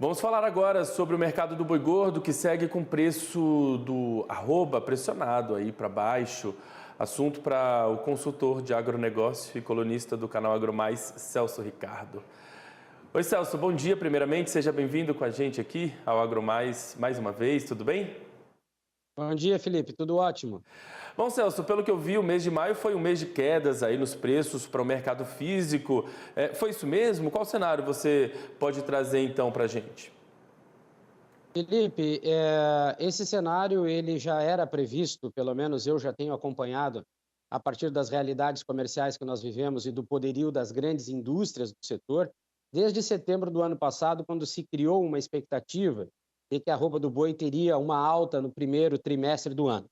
Vamos falar agora sobre o mercado do boi gordo, que segue com o preço do arroba pressionado aí para baixo. Assunto para o consultor de agronegócio e colunista do canal AgroMais, Celso Ricardo. Oi Celso, bom dia primeiramente, seja bem-vindo com a gente aqui ao AgroMais mais uma vez, tudo bem? Bom dia, Felipe, tudo ótimo. Bom, Celso, pelo que eu vi, o mês de maio foi um mês de quedas aí nos preços para o mercado físico. Foi isso mesmo? Qual cenário você pode trazer então para a gente? Felipe, esse cenário ele já era previsto, pelo menos eu já tenho acompanhado, a partir das realidades comerciais que nós vivemos e do poderio das grandes indústrias do setor, desde setembro do ano passado, quando se criou uma expectativa de que a arroba do boi teria uma alta no primeiro trimestre do ano.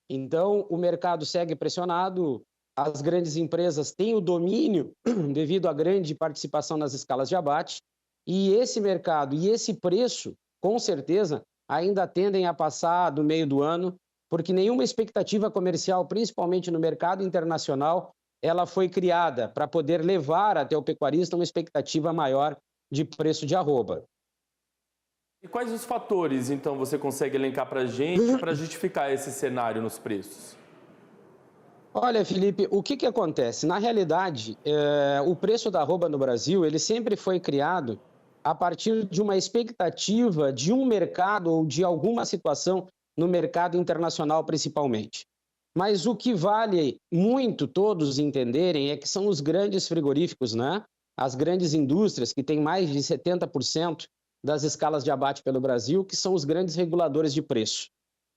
Então, o mercado segue pressionado, as grandes empresas têm o domínio devido à grande participação nas escalas de abate, e esse mercado e esse preço, com certeza, ainda tendem a passar do meio do ano, porque nenhuma expectativa comercial, principalmente no mercado internacional, ela foi criada para poder levar até o pecuarista uma expectativa maior de preço de arroba. E quais os fatores, então, você consegue elencar para a gente para justificar esse cenário nos preços? Olha, Felipe, o que acontece? Na realidade, o preço da arroba no Brasil, ele sempre foi criado a partir de uma expectativa de um mercado ou de alguma situação no mercado internacional, principalmente. Mas o que vale muito todos entenderem é que são os grandes frigoríficos, né? As grandes indústrias, que têm mais de 70% das escalas de abate pelo Brasil, que são os grandes reguladores de preço.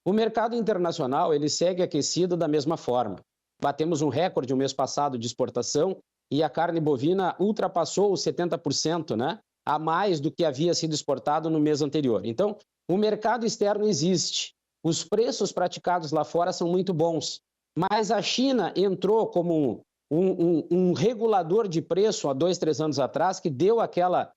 O mercado internacional, ele segue aquecido da mesma forma. Batemos um recorde no mês passado de exportação e a carne bovina ultrapassou os 70%, né? A mais do que havia sido exportado no mês anterior. Então, o mercado externo existe. Os preços praticados lá fora são muito bons. Mas a China entrou como um regulador de preço há 2, 3 anos atrás, que deu aquela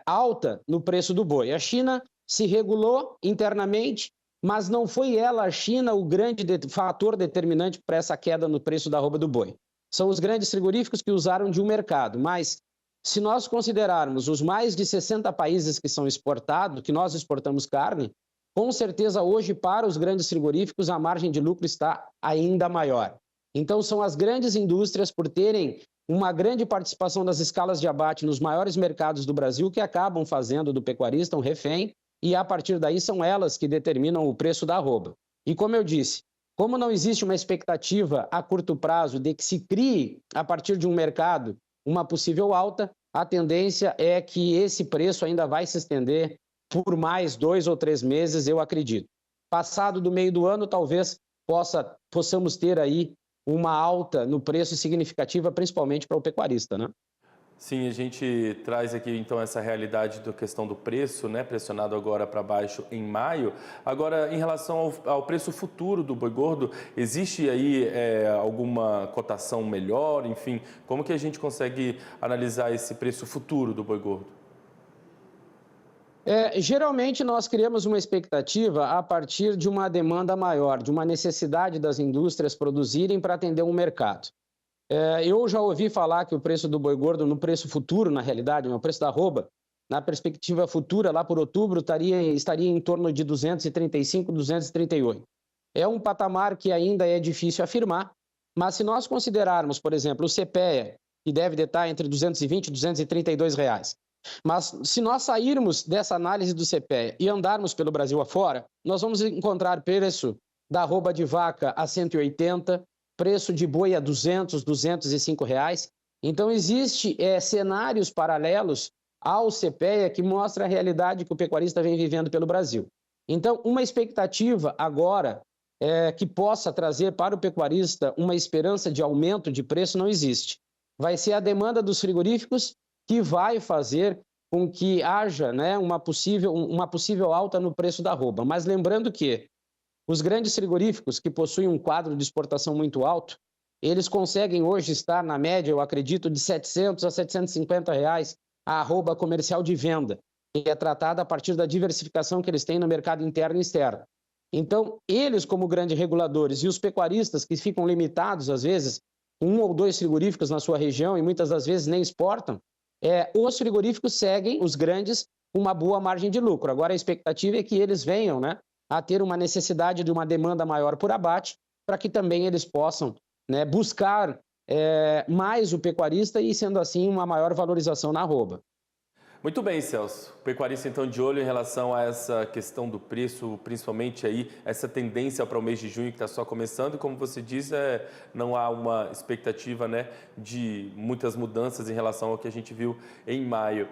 alta no preço do boi. A China se regulou internamente, mas não foi ela, a China, o grande fator determinante para essa queda no preço da arroba do boi. São os grandes frigoríficos que usaram de um mercado, mas se nós considerarmos os mais de 60 países que são exportados, que nós exportamos carne, com certeza hoje para os grandes frigoríficos a margem de lucro está ainda maior. Então são as grandes indústrias, por terem uma grande participação das escalas de abate nos maiores mercados do Brasil, que acabam fazendo do pecuarista um refém, e a partir daí são elas que determinam o preço da arroba. E como eu disse, como não existe uma expectativa a curto prazo de que se crie, a partir de um mercado, uma possível alta, a tendência é que esse preço ainda vai se estender por mais 2 ou 3 meses, eu acredito. Passado do meio do ano, talvez possamos ter aí uma alta no preço significativa, principalmente para o pecuarista, né? Sim, a gente traz aqui então essa realidade da questão do preço, né, pressionado agora para baixo em maio. Agora, em relação ao preço futuro do boi gordo, existe aí alguma cotação melhor? Enfim, como que a gente consegue analisar esse preço futuro do boi gordo? Geralmente nós criamos uma expectativa a partir de uma demanda maior, de uma necessidade das indústrias produzirem para atender um mercado. Eu já ouvi falar que o preço do boi gordo, no preço futuro, na realidade, no preço da arroba, na perspectiva futura, lá por outubro, estaria em torno de 235, 238. É um patamar que ainda é difícil afirmar, mas se nós considerarmos, por exemplo, o CPEA, que deve estar entre 220 e 232 reais, mas se nós sairmos dessa análise do CPEA e andarmos pelo Brasil afora, nós vamos encontrar preço da arroba de vaca a 180, preço de boi a 200, 205 reais. Então, existe cenários paralelos ao CPEA que mostra a realidade que o pecuarista vem vivendo pelo Brasil. Então, uma expectativa agora que possa trazer para o pecuarista uma esperança de aumento de preço não existe. Vai ser a demanda dos frigoríficos que vai fazer com que haja, né, uma possível alta no preço da arroba. Mas lembrando que os grandes frigoríficos, que possuem um quadro de exportação muito alto, eles conseguem hoje estar na média, eu acredito, de 700 a 750 reais a arroba comercial de venda, que é tratada a partir da diversificação que eles têm no mercado interno e externo. Então, eles como grandes reguladores e os pecuaristas que ficam limitados, às vezes, 1 ou 2 frigoríficos na sua região e muitas das vezes nem exportam, os frigoríficos seguem, os grandes, uma boa margem de lucro. Agora, a expectativa é que eles venham, né, a ter uma necessidade de uma demanda maior por abate, para que também eles possam, né, buscar mais o pecuarista e, sendo assim, uma maior valorização na arroba. Muito bem, Celso. O pecuarista, então, de olho em relação a essa questão do preço, principalmente aí, essa tendência para o mês de junho que está só começando, e como você diz, não há uma expectativa, né, de muitas mudanças em relação ao que a gente viu em maio.